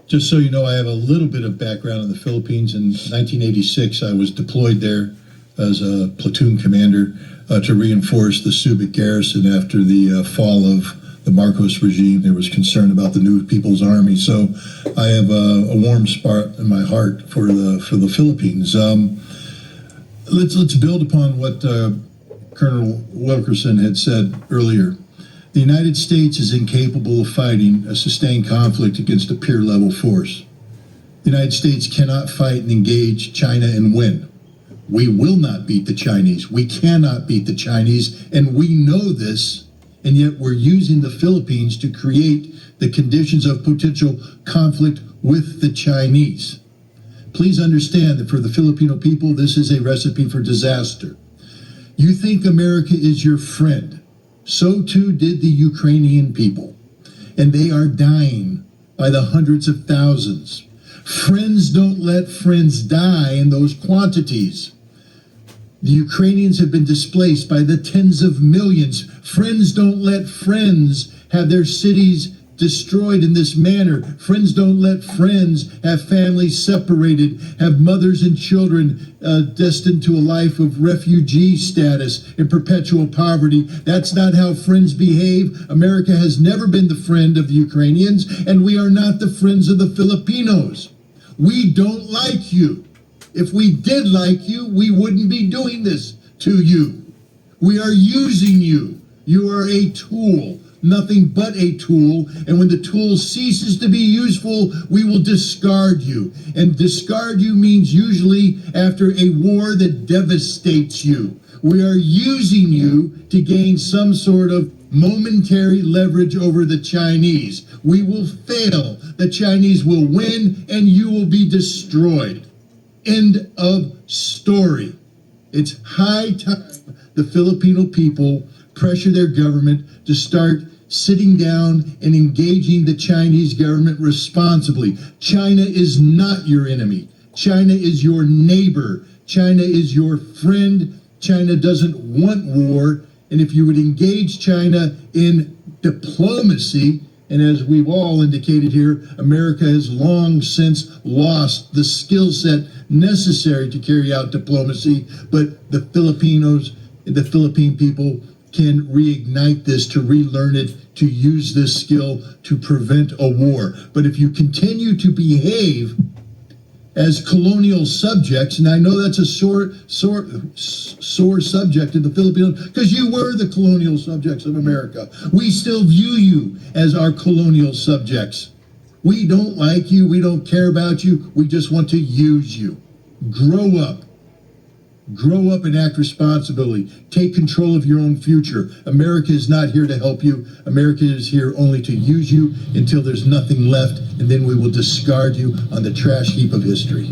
Just so you know, I have a little bit of background in the Philippines. In 1986, I was deployed there as a platoon commander to reinforce the Subic garrison after the fall of the Marcos regime. There was concern about the new People's Army, so I have a warm spot in my heart for the Philippines. Let's build upon what Colonel Wilkerson had said earlier. The United States is incapable of fighting a sustained conflict against a peer-level force. The United States cannot fight and engage China and win. We will not beat the Chinese. We cannot beat the Chinese, and we know this, and yet we're using the Philippines to create the conditions of potential conflict with the Chinese. Please understand that for the Filipino people, this is a recipe for disaster. You think America is your friend. So too did the Ukrainian people, and they are dying by the hundreds of thousands. Friends don't let friends die in those quantities. The Ukrainians have been displaced by the tens of millions. Friends don't let friends have their cities destroyed in this manner. Friends don't let friends have families separated, have mothers and children destined to a life of refugee status and perpetual poverty. That's not how friends behave. America has never been the friend of the Ukrainians, and we are not the friends of the Filipinos. We don't like you. If we did like you, we wouldn't be doing this to you. We are using you. You are a tool. Nothing but a tool, and when the tool ceases to be useful, we will discard you. And discard you means usually after a war that devastates you. We are using you to gain some sort of momentary leverage over the Chinese. We will fail. The Chinese will win, and you will be destroyed. End of story. It's high time the Filipino people pressure their government to start sitting down and engaging the Chinese government responsibly. China is not your enemy. China is your neighbor. China is your friend. China doesn't want war. And if you would engage China in diplomacy, and as we've all indicated here, America has long since lost the skill set necessary to carry out diplomacy, but the Filipinos, the Philippine people can reignite this, to relearn it, to use this skill to prevent a war. But if you continue to behave as colonial subjects, and I know that's a sore subject in the Philippines, because you were the colonial subjects of America. We still view you as our colonial subjects. We don't like you, we don't care about you, we just want to use you. Grow up. Grow up and act responsibly. Take control of your own future. America is not here to help you. America is here only to use you until there's nothing left, and then we will discard you on the trash heap of history.